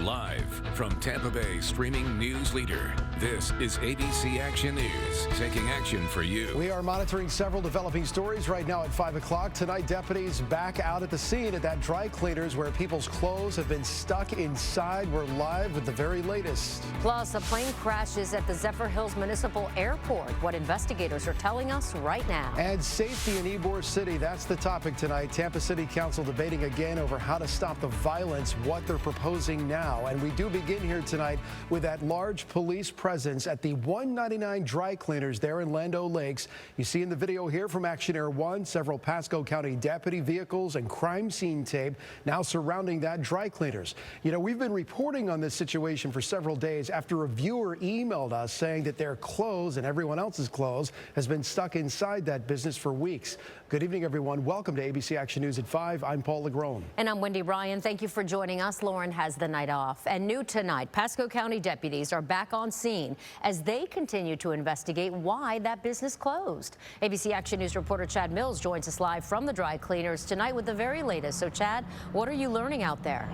Live from Tampa Bay streaming news leader, this is ABC Action News, taking action for you. We are monitoring several developing stories right now at 5 o'clock. Tonight, deputies back out at the scene at that dry cleaners where people's clothes have been stuck inside. We're live with the very latest. Plus, a plane crashes at the Zephyr Hills Municipal Airport. What investigators are telling us right now. And safety in Ybor City, that's the topic tonight. Tampa City Council debating again over how to stop the violence, what they're proposing now. And we do begin here tonight with that large police presence at the 199 dry cleaners there in Land O'Lakes. You see in the video here from Action Air 1, several Pasco County deputy vehicles and crime scene tape now surrounding that dry cleaners. You know, we've been reporting on this situation for several days after a viewer emailed us saying that their clothes and everyone else's clothes has been stuck inside that business for weeks. Good evening, everyone. Welcome to ABC Action News at 5. I'm Paul Legrone. And I'm Wendy Ryan. Thank you for joining us. Lauren has the night off. And new tonight, Pasco County deputies are back on scene as they continue to investigate why that business closed. ABC Action News reporter Chad Mills joins us live from the dry cleaners tonight with the very latest. So, Chad, what are you learning out there?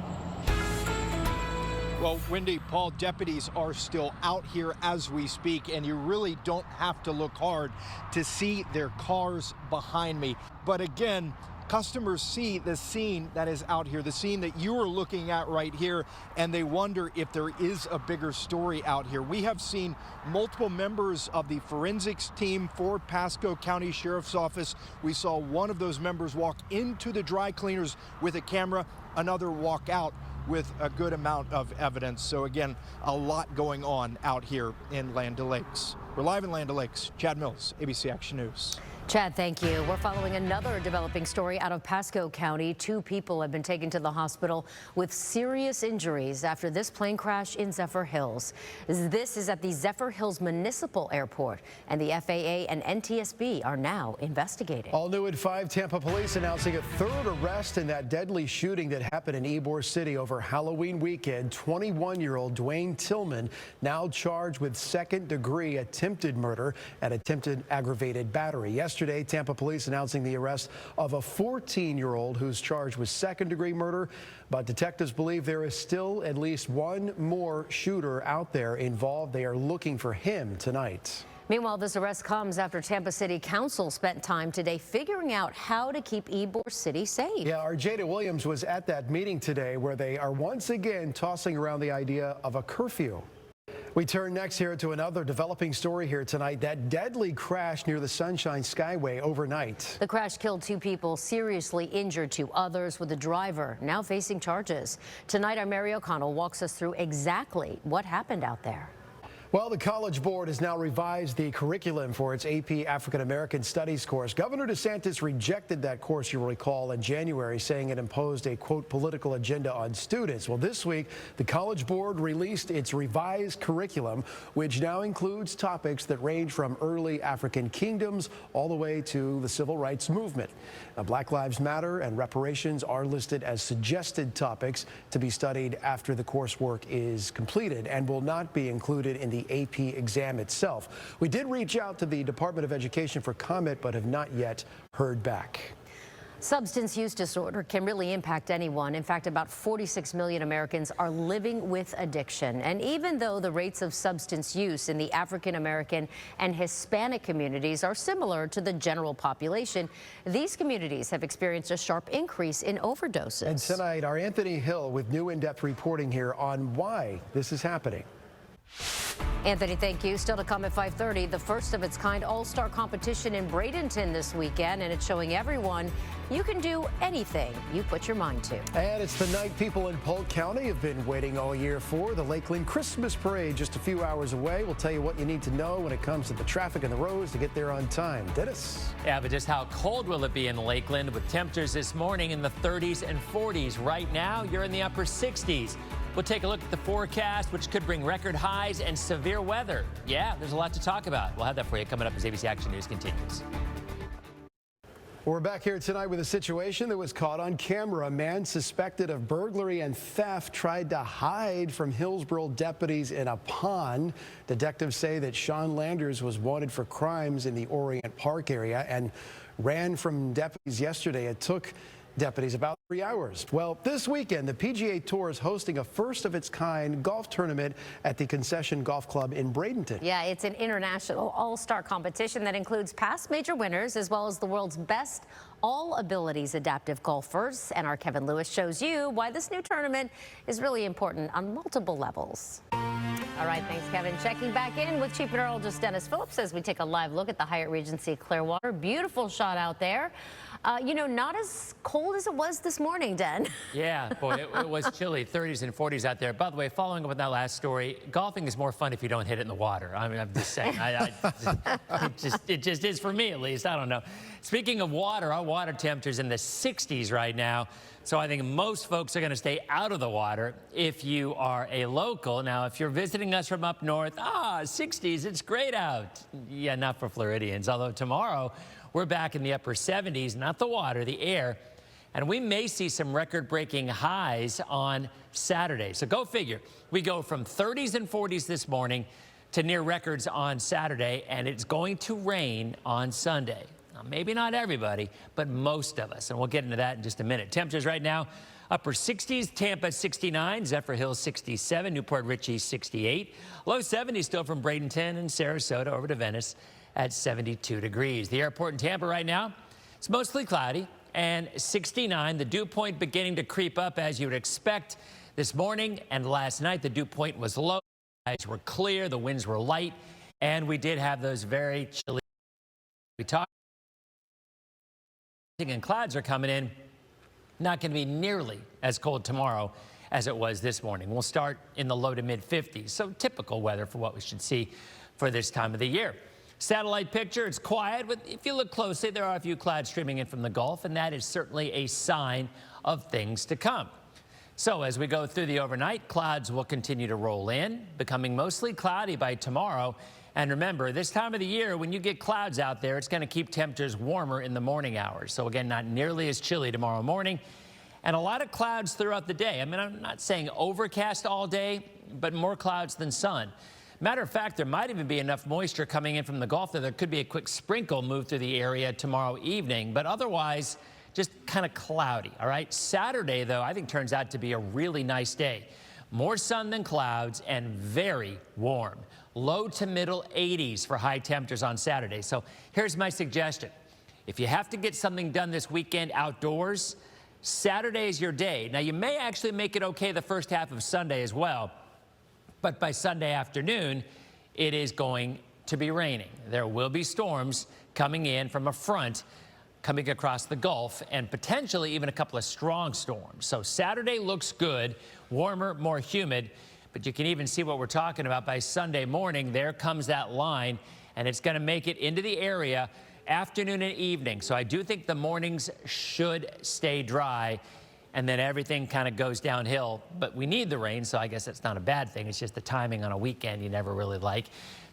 Well, Wendy, Paul, deputies are still out here as we speak, and you really don't have to look hard to see their cars behind me. But again, customers see the scene that is out here, the scene that you are looking at right here, and they wonder if there is a bigger story out here. We have seen multiple members of the forensics team for Pasco County Sheriff's Office. We saw one of those members walk into the dry cleaners with a camera, another walk out with a good amount of evidence. So again, a lot going on out here in Land O'Lakes. We're live in Land O'Lakes. Chad Mills, ABC Action News. Chad, thank you. We're following another developing story out of Pasco County. 2 people have been taken to the hospital with serious injuries after this plane crash in Zephyr Hills. This is at the Zephyr Hills Municipal Airport, and the FAA and NTSB are now investigating. All new at 5, Tampa police announcing a 3rd arrest in that deadly shooting that happened in Ybor City over Halloween weekend. 21-year-old Dwayne Tillman now charged with 2nd-degree attempted murder and attempted aggravated battery. Yesterday, Tampa police announcing the arrest of a 14-year-old who's charged with 2nd-degree murder, but detectives believe there is still at least one more shooter out there involved. They are looking for him tonight. Meanwhile, this arrest comes after Tampa City Council spent time today figuring out how to keep Ybor City safe. Yeah, our Jada Williams was at that meeting today where they are once again tossing around the idea of a curfew. We turn next here to another developing story here tonight, that deadly crash near the Sunshine Skyway overnight. The crash killed 2 people, seriously injured 2 others, with the driver now facing charges. Tonight, our Mary O'Connell walks us through exactly what happened out there. Well, the College Board has now revised the curriculum for its AP African American Studies course. Governor DeSantis rejected that course, you'll recall, in January, saying it imposed a, quote, political agenda on students. Well, this week, the College Board released its revised curriculum, which now includes topics that range from early African kingdoms all the way to the civil rights movement. Now, Black Lives Matter and reparations are listed as suggested topics to be studied after the coursework is completed and will not be included in the AP exam itself. We did reach out to the Department of Education for comment, but have not yet heard back. Substance use disorder can really impact anyone. In fact, about 46 million Americans are living with addiction. And even though the rates of substance use in the African American and Hispanic communities are similar to the general population, these communities have experienced a sharp increase in overdoses. And tonight, our Anthony Hill with new in-depth reporting here on why this is happening. Anthony, thank you. Still to come at 5:30, the first of its kind all-star competition in Bradenton this weekend, and it's showing everyone you can do anything you put your mind to. And it's the night people in Polk County have been waiting all year for, the Lakeland Christmas Parade just a few hours away. We'll tell you what you need to know when it comes to the traffic and the roads to get there on time. Dennis? Yeah, but just how cold will it be in Lakeland with temperatures this morning in the 30s and 40s? Right now, you're in the upper 60s. We'll take a look at the forecast, which could bring record highs and severe weather. Yeah, there's a lot to talk about. We'll have that for you coming up as ABC Action News continues. We're back here tonight with a situation that was caught on camera. A man suspected of burglary and theft tried to hide from Hillsborough deputies in a pond. Detectives say that Sean Landers was wanted for crimes in the Orient Park area and ran from deputies yesterday. It took Deputies about 3 hours. Well, this weekend, the PGA Tour is hosting a first-of-its-kind golf tournament at the Concession Golf Club in Bradenton. Yeah, it's an international all-star competition that includes past major winners as well as the world's best all-abilities adaptive golfers. And our Kevin Lewis shows you why this new tournament is really important on multiple levels. All right, thanks, Kevin. Checking back in with Chief Meteorologist Dennis Phillips as we take a live look at the Hyatt Regency Clearwater. Beautiful shot out there. You know, not as cold as it was this morning, Den. Yeah, boy, it was chilly, 30s and 40s out there. By the way, following up with that last story, golfing is more fun if you don't hit it in the water. I mean, I'm just saying. It just is for me, at least. I don't know. Speaking of water, our water temperature's in the 60s right now. So I think most folks are going to stay out of the water if you are a local. Now, if you're visiting us from up north, 60s, it's great out. Yeah, not for Floridians. Although tomorrow, we're back in the upper 70s, not the water, the air. And we may see some record-breaking highs on Saturday. So go figure. We go from 30s and 40s this morning to near records on Saturday, and it's going to rain on Sunday. Now, maybe not everybody, but most of us. And we'll get into that in just a minute. Temperatures right now, upper 60s, Tampa 69, Zephyr Hills 67, Newport Richey 68. Low 70s still from Bradenton and Sarasota over to Venice at 72 degrees. The airport in Tampa right now, it's mostly cloudy and 69. The dew point beginning to creep up as you would expect this morning and last night. The dew point was low. The skies were clear. The winds were light. And we did have those very chilly. We talked. And clouds are coming in. Not going to be nearly as cold tomorrow as it was this morning. We'll start in the low to mid 50s. So typical weather for what we should see for this time of the year. Satellite picture, it's quiet, but if you look closely, there are a few clouds streaming in from the Gulf, and that is certainly a sign of things to come. So as we go through the overnight, clouds will continue to roll in, becoming mostly cloudy by tomorrow. And remember, this time of the year, when you get clouds out there, it's going to keep temperatures warmer in the morning hours. So again, not nearly as chilly tomorrow morning. And a lot of clouds throughout the day. I mean, I'm not saying overcast all day, but more clouds than sun. Matter of fact, there might even be enough moisture coming in from the Gulf that there could be a quick sprinkle move through the area tomorrow evening. But otherwise, just kind of cloudy, all right? Saturday, though, I think turns out to be a really nice day. More sun than clouds and very warm. Low to middle 80s for high temperatures on Saturday. So here's my suggestion. If you have to get something done this weekend outdoors, Saturday is your day. Now, you may actually make it okay the first half of Sunday as well. But by Sunday afternoon, it is going to be raining. There will be storms coming in from a front coming across the Gulf and potentially even a couple of strong storms. So Saturday looks good, warmer, more humid, but you can even see what we're talking about by Sunday morning. There comes that line, and it's going to make it into the area afternoon and evening. So I do think the mornings should stay dry, and then everything kind of goes downhill. But we need the rain, so I guess that's not a bad thing. It's just the timing on a weekend you never really like.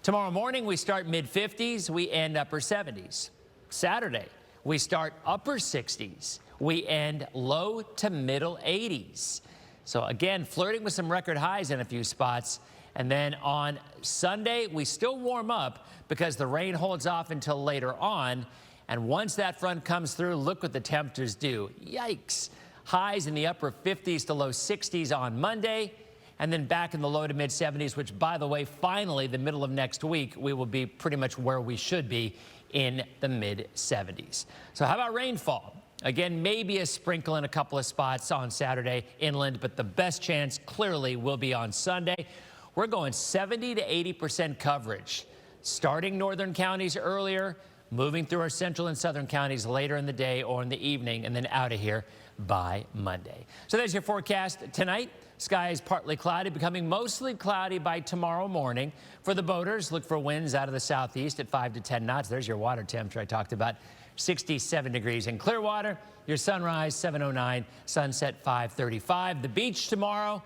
Tomorrow morning, we start mid-50s. We end upper 70s. Saturday, we start upper 60s. We end low to middle 80s. So again, flirting with some record highs in a few spots. And then on Sunday, we still warm up because the rain holds off until later on. And once that front comes through, look what the temperatures do. Yikes. Highs in the upper 50s to low 60s on Monday, and then back in the low to mid 70s, which, by the way, finally, the middle of next week, we will be pretty much where we should be in the mid 70s. So how about rainfall? Again, maybe a sprinkle in a couple of spots on Saturday inland, but the best chance clearly will be on Sunday. We're going 70 to 80% coverage, starting northern counties earlier, moving through our central and southern counties later in the day or in the evening, and then out of here by Monday. So there's your forecast tonight. Skies partly cloudy, becoming mostly cloudy by tomorrow morning. For the boaters, look for winds out of the southeast at 5 to 10 knots. There's your water temperature I talked about, 67 degrees in Clearwater. Your sunrise, 7:09, sunset, 5:35. The beach tomorrow,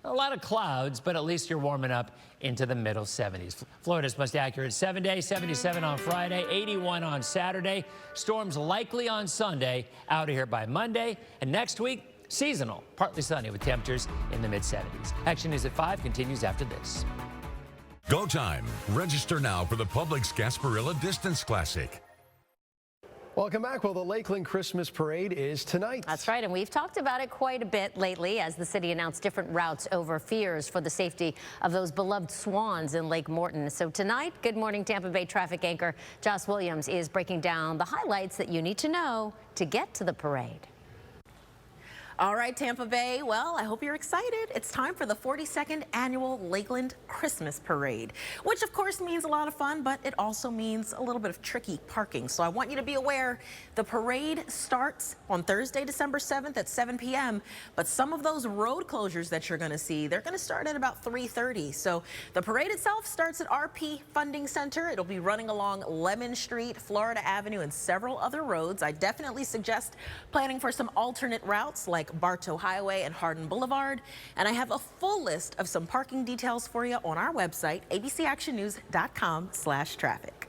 a lot of clouds, but at least you're warming up into the middle 70s. Florida's most accurate 7-day, 77 on Friday, 81 on Saturday. Storms likely on Sunday, out of here by Monday. And next week, seasonal, partly sunny with temperatures in the mid-70s. Action News at 5 continues after this. Go time. Register now for the Publix Gasparilla Distance Classic. Welcome back. Well, the Lakeland Christmas Parade is tonight. That's right, and we've talked about it quite a bit lately as the city announced different routes over fears for the safety of those beloved swans in Lake Morton. So tonight, Good Morning Tampa Bay traffic anchor Joss Williams is breaking down the highlights that you need to know to get to the parade. All right, Tampa Bay, well, I hope you're excited. It's time for the 42nd annual Lakeland Christmas Parade, which of course means a lot of fun, but it also means a little bit of tricky parking. So I want you to be aware the parade starts on Thursday, December 7th at 7 p.m., but some of those road closures that you're going to see, they're going to start at about 3:30. So the parade itself starts at RP Funding Center. It'll be running along Lemon Street, Florida Avenue, and several other roads. I definitely suggest planning for some alternate routes like Bartow Highway and Hardin Boulevard. And I have a full list of some parking details for you on our website, abcactionnews.com/traffic.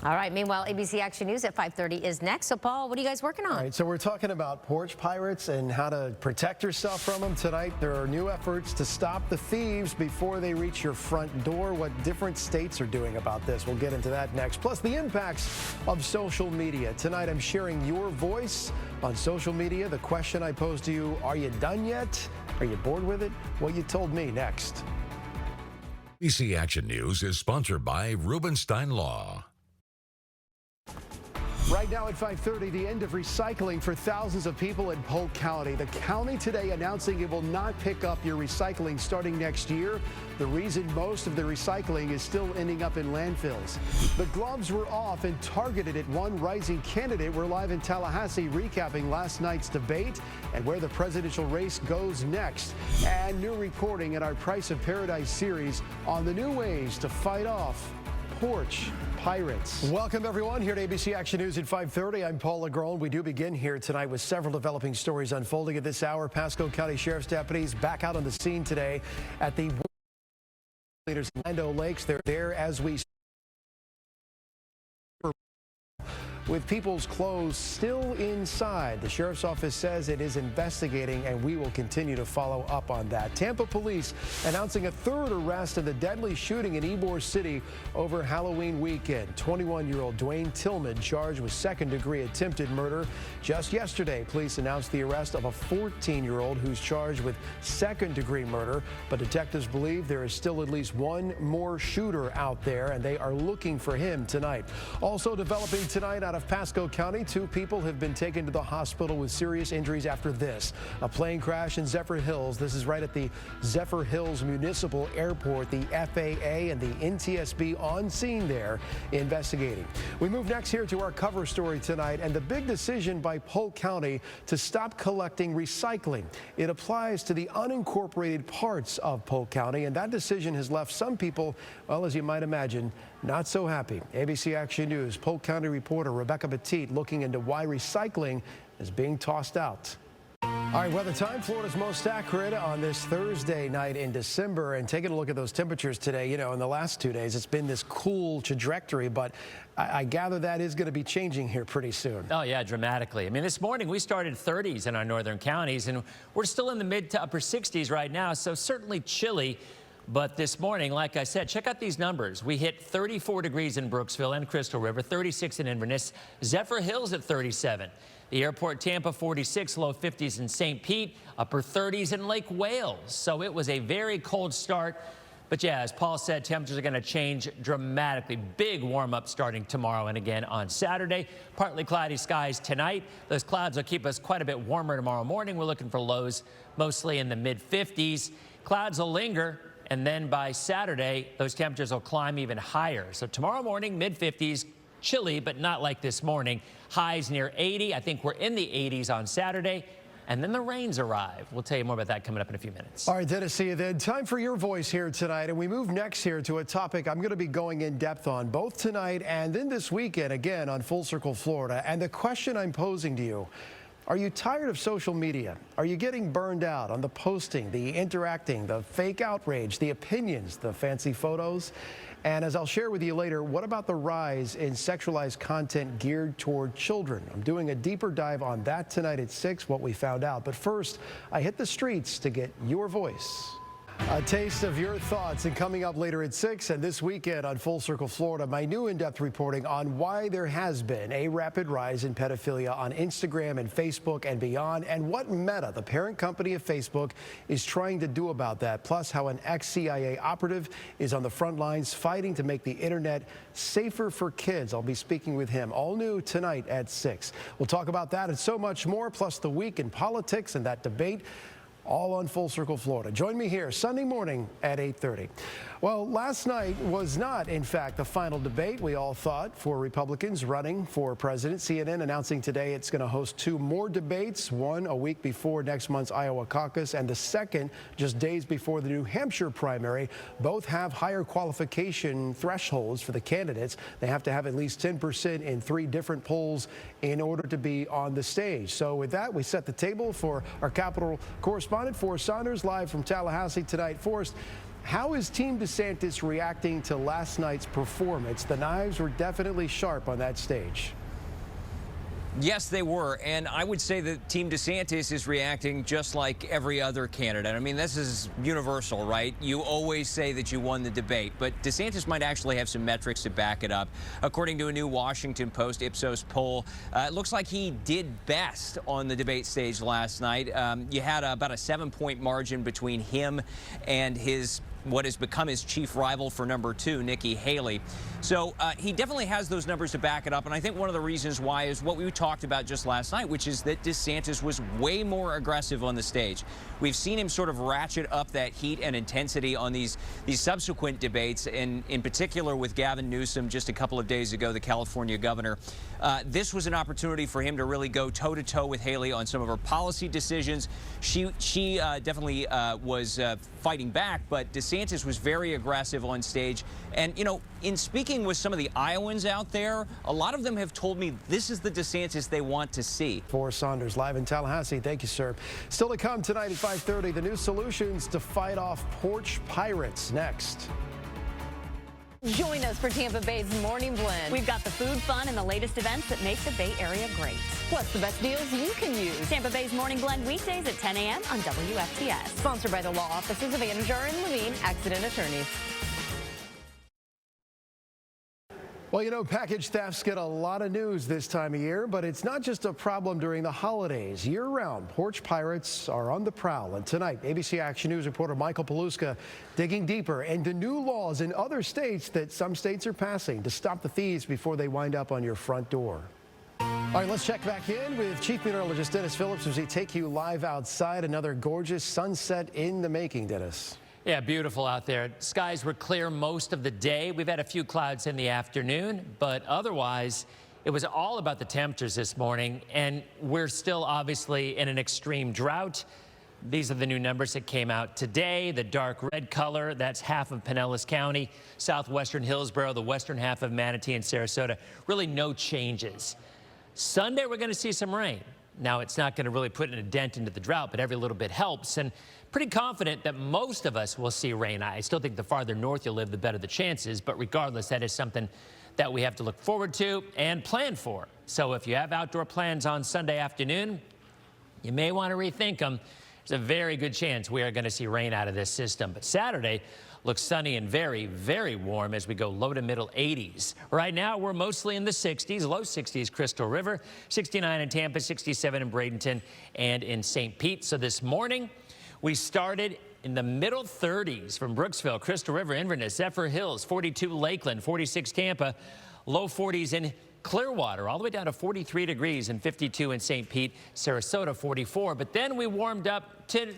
All right, meanwhile, ABC Action News at 5:30 is next. So, Paul, what are you guys working on? All right, so we're talking about porch pirates and how to protect yourself from them. Tonight, there are new efforts to stop the thieves before they reach your front door. What different states are doing about this. We'll get into that next. Plus, the impacts of social media. Tonight, I'm sharing your voice on social media. The question I posed to you, are you done yet? Are you bored with it? Well, you told me next. ABC Action News is sponsored by Rubenstein Law. Right now at 5:30, the end of recycling for thousands of people in Polk County. The county today announcing it will not pick up your recycling starting next year. The reason most of the recycling is still ending up in landfills. The gloves were off and targeted at one rising candidate. We're live in Tallahassee recapping last night's debate and where the presidential race goes next. And new reporting in our Price of Paradise series on the new ways to fight off porch pirates. Welcome, everyone, here at ABC Action News at 5:30. I'm Paul LaGrone. We do begin here tonight with several developing stories unfolding at this hour. Pasco County Sheriff's deputies back out on the scene today at the leaders Lando Lakes. They're there as we with people's clothes still inside. The sheriff's office says it is investigating, and we will continue to follow up on that. Tampa police announcing a third arrest in the deadly shooting in Ybor City over Halloween weekend. 21-year-old Dwayne Tillman charged with second-degree attempted murder. Just yesterday, police announced the arrest of a 14-year-old who's charged with second-degree murder, but detectives believe there is still at least one more shooter out there, and they are looking for him tonight. Also developing tonight out of Pasco County, 2 people have been taken to the hospital with serious injuries after this. A plane crash in Zephyr Hills. This is right at the Zephyr Hills Municipal Airport. The FAA and the NTSB on scene there investigating. We move next here to our cover story tonight and the big decision by Polk County to stop collecting recycling. It applies to the unincorporated parts of Polk County, and that decision has left some people, well, as you might imagine, not so happy. ABC Action News Polk County reporter Rebecca Petit looking into why recycling is being tossed out. All right, weather time. Florida's most accurate on this Thursday night in December. And taking a look at those temperatures today, you know, in the last 2 days, it's been this cool trajectory, but I gather that is going to be changing here pretty soon. Oh, yeah, dramatically. I mean, this morning we started 30s in our northern counties, and we're still in the mid to upper 60s right now, so certainly chilly. But this morning, like I said, check out these numbers. We hit 34 degrees in Brooksville and Crystal River, 36 in Inverness, Zephyr Hills at 37. The airport, Tampa, 46, low 50s in St. Pete, upper 30s in Lake Wales. So it was a very cold start. But yeah, as Paul said, temperatures are going to change dramatically. Big warm up starting tomorrow and again on Saturday. Partly cloudy skies tonight. Those clouds will keep us quite a bit warmer tomorrow morning. We're looking for lows mostly in the mid 50s. Clouds will linger. And then by Saturday, those temperatures will climb even higher. So tomorrow morning, mid 50s, chilly, but not like this morning. Highs near 80. I think we're in the 80s on Saturday. And then the rains arrive. We'll tell you more about that coming up in a few minutes. All right, Dennis, see you then. Time for your voice here tonight. And we move next here to a topic I'm going to be going in depth on both tonight and then this weekend again on Full Circle Florida. And the question I'm posing to you, are you tired of social media? Are you getting burned out on the posting, the interacting, the fake outrage, the opinions, the fancy photos? And as I'll share with you later, what about the rise in sexualized content geared toward children? I'm doing a deeper dive on that tonight at 6, what we found out. But first, I hit the streets to get your voice. A taste of your thoughts, and coming up later at 6 and this weekend on Full Circle Florida, my new in-depth reporting on why there has been a rapid rise in pedophilia on Instagram and Facebook and beyond, and what Meta, the parent company of Facebook, is trying to do about that, plus how an ex-CIA operative is on the front lines fighting to make the internet safer for kids. I'll be speaking with him, all new tonight at 6. We'll talk about that and so much more, plus the week in politics and that debate, all on Full Circle Florida. Join me here Sunday morning at 8:30. Well, last night was not, in fact, the final debate we all thought for Republicans running for president. CNN announcing today it's going to host 2 more debates, one a week before next month's Iowa caucus and the second just days before the New Hampshire primary. Both have higher qualification thresholds for the candidates. They have to have at least 10% in 3 different polls in order to be on the stage. So with that, we set the table for our Capitol correspondent, Forrest Saunders, live from Tallahassee tonight. Forrest, how is Team DeSantis reacting to last night's performance? The knives were definitely sharp on that stage. Yes, they were, and I would say that Team DeSantis is reacting just like every other candidate. I mean, this is universal, right? You always say that you won the debate, but DeSantis might actually have some metrics to back it up. According to a new Washington Post Ipsos poll, it looks like he did best on the debate stage last night. You had about a 7-point margin between him and what has become his chief rival for number 2, Nikki Haley. So he definitely has those numbers to back it up. And I think one of the reasons why is what we talked about just last night, which is that DeSantis was way more aggressive on the stage. We've seen him sort of ratchet up that heat and intensity on these subsequent debates, and in particular with Gavin Newsom just a couple of days ago, the California governor. This was an opportunity for him to really go toe-to-toe with Haley on some of her policy decisions. She definitely was fighting back, but DeSantis was very aggressive on stage. And, you know, in speaking with some of the Iowans out there, a lot of them have told me this is the DeSantis they want to see. Forrest Saunders live in Tallahassee. Thank you, sir. Still to come tonight at 5:30, the new solutions to fight off porch pirates. Next. Join us for Tampa Bay's Morning Blend. We've got the food, fun, and the latest events that make the Bay Area great. Plus the best deals you can use. Tampa Bay's Morning Blend weekdays at 10 a.m. on WFTS. Sponsored by the law offices of Anajar and Levine, accident attorneys. Well, you know, package thefts get a lot of news this time of year, but it's not just a problem during the holidays. Year-round, porch pirates are on the prowl. And tonight, ABC Action News reporter Michael Paluska digging deeper into new laws in other states that some states are passing to stop the thieves before they wind up on your front door. All right, let's check back in with Chief Meteorologist Dennis Phillips as we take you live outside. Another gorgeous sunset in the making, Dennis. Yeah, beautiful out there. Skies were clear most of the day. We've had a few clouds in the afternoon, but otherwise, it was all about the temperatures this morning, and we're still obviously in an extreme drought. These are the new numbers that came out today. The dark red color, that's half of Pinellas County, southwestern Hillsborough, the western half of Manatee and Sarasota. Really no changes. Sunday, we're going to see some rain. Now, it's not going to really put a dent into the drought, but every little bit helps. And pretty confident that most of us will see rain. I still think the farther north you live, the better the chances. But regardless, that is something that we have to look forward to and plan for. So if you have outdoor plans on Sunday afternoon, you may want to rethink them. There's a very good chance we are going to see rain out of this system. But Saturday looks sunny and very, very warm as we go low to middle 80s. Right now, we're mostly in the 60s, low 60s, Crystal River, 69 in Tampa, 67 in Bradenton and in St. Pete. So this morning, we started in the middle 30s from Brooksville, Crystal River, Inverness, Zephyr Hills, 42 Lakeland, 46 Tampa, low 40s in Clearwater, all the way down to 43 degrees and 52 in St. Pete, Sarasota 44. But then we warmed up to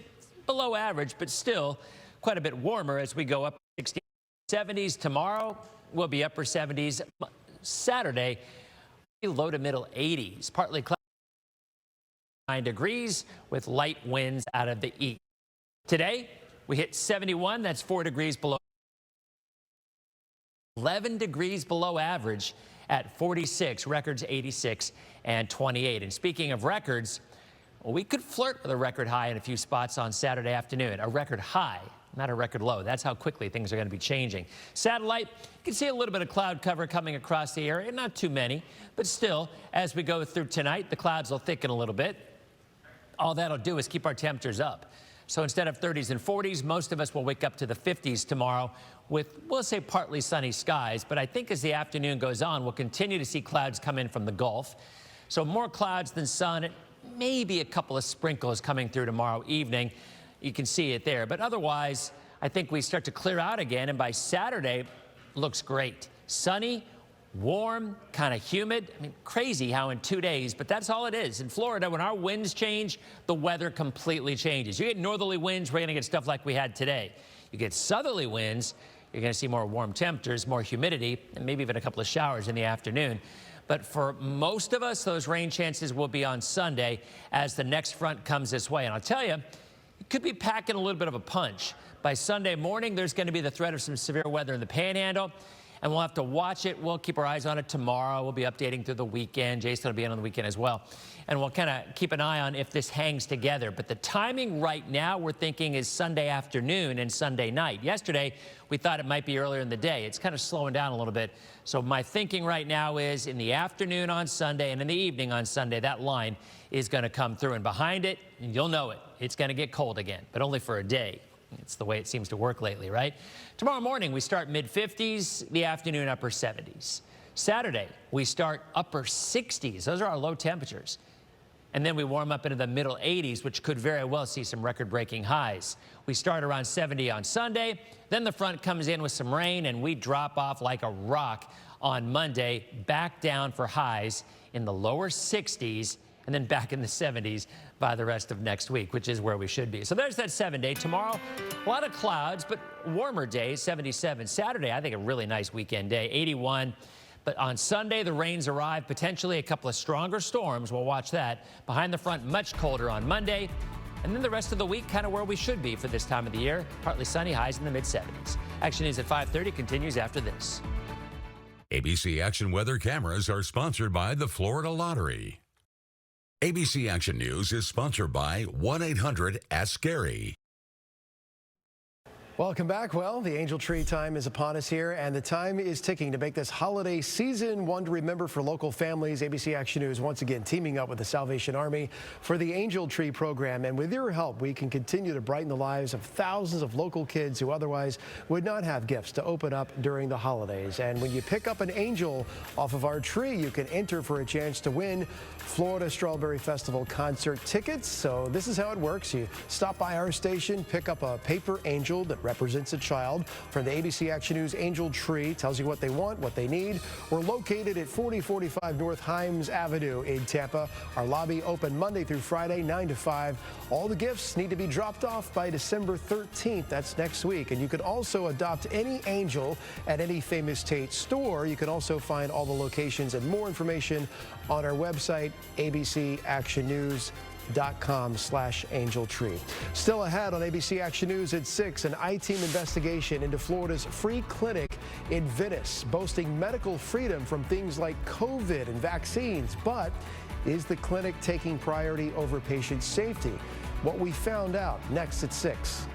below average, but still quite a bit warmer as we go up 60s, 70s. Tomorrow will be upper 70s. Saturday, low to middle 80s, partly cloudy, 9 degrees with light winds out of the east. Today, we hit 71. That's 4 degrees below. 11 degrees below average at 46. Records 86 and 28. And speaking of records, well, we could flirt with a record high in a few spots on Saturday afternoon. A record high, not a record low. That's how quickly things are going to be changing. Satellite, you can see a little bit of cloud cover coming across the area. Not too many, but still, as we go through tonight, the clouds will thicken a little bit. All that'll do is keep our temperatures up. So instead of 30s and 40s, most of us will wake up to the 50s tomorrow with, we'll say, partly sunny skies. But I think as the afternoon goes on, we'll continue to see clouds come in from the Gulf. So more clouds than sun, maybe a couple of sprinkles coming through tomorrow evening. You can see it there. But otherwise, I think we start to clear out again. And by Saturday, looks great. Sunny, warm, kind of humid. I mean, crazy how in 2 days, but that's all it is. In Florida, when our winds change, the weather completely changes. You get northerly winds, we're going to get stuff like we had today. You get southerly winds, you're going to see more warm temperatures, more humidity, and maybe even a couple of showers in the afternoon. But for most of us, those rain chances will be on Sunday as the next front comes this way. And I'll tell you, it could be packing a little bit of a punch. By Sunday morning, there's going to be the threat of some severe weather in the Panhandle. And we'll have to watch it. We'll keep our eyes on it tomorrow. We'll be updating through the weekend. Jason will be in on the weekend as well. And we'll kind of keep an eye on if this hangs together. But the timing right now, we're thinking, is Sunday afternoon and Sunday night. Yesterday, we thought it might be earlier in the day. It's kind of slowing down a little bit. So my thinking right now is in the afternoon on Sunday and in the evening on Sunday, that line is going to come through. And behind it, you'll know it, it's going to get cold again, but only for a day. It's the way it seems to work lately, right? Tomorrow morning, we start mid-50s, the afternoon upper 70s. Saturday, we start upper 60s. Those are our low temperatures. And then we warm up into the middle 80s, which could very well see some record-breaking highs. We start around 70 on Sunday. Then the front comes in with some rain, and we drop off like a rock on Monday, back down for highs in the lower 60s, and then back in the 70s by the rest of next week, which is where we should be. So there's that 7-day. Tomorrow, a lot of clouds, but warmer days, 77. Saturday, I think a really nice weekend day, 81. But on Sunday, the rains arrive, potentially a couple of stronger storms. We'll watch that. Behind the front, much colder on Monday. And then the rest of the week, kind of where we should be for this time of the year. Partly sunny, highs in the mid-70s. Action News at 5:30 continues after this. ABC Action Weather cameras are sponsored by the Florida Lottery. ABC Action News is sponsored by 1-800-ASK-GARY. Welcome back. Well, the angel tree time is upon us here, and the time is ticking to make this holiday season one to remember for local families. ABC Action News once again teaming up with the Salvation Army for the Angel Tree program. And with your help, we can continue to brighten the lives of thousands of local kids who otherwise would not have gifts to open up during the holidays. And when you pick up an angel off of our tree, you can enter for a chance to win Florida Strawberry Festival concert tickets. So this is how it works. You stop by our station, pick up a paper angel that represents a child from the ABC Action News Angel Tree, tells you what they want, what they need. We're located at 4045 North Himes Avenue in Tampa. Our lobby open Monday through Friday, 9 to 5. All the gifts need to be dropped off by December 13th. That's next week. And you can also adopt any angel at any Famous Tate store. You can also find all the locations and more information on our website, abcactionnews.com/angeltree. Still ahead on ABC Action News at 6, an I-Team investigation into Florida's free clinic in Venice, boasting medical freedom from things like COVID and vaccines. But is the clinic taking priority over patient safety? What we found out next at 6.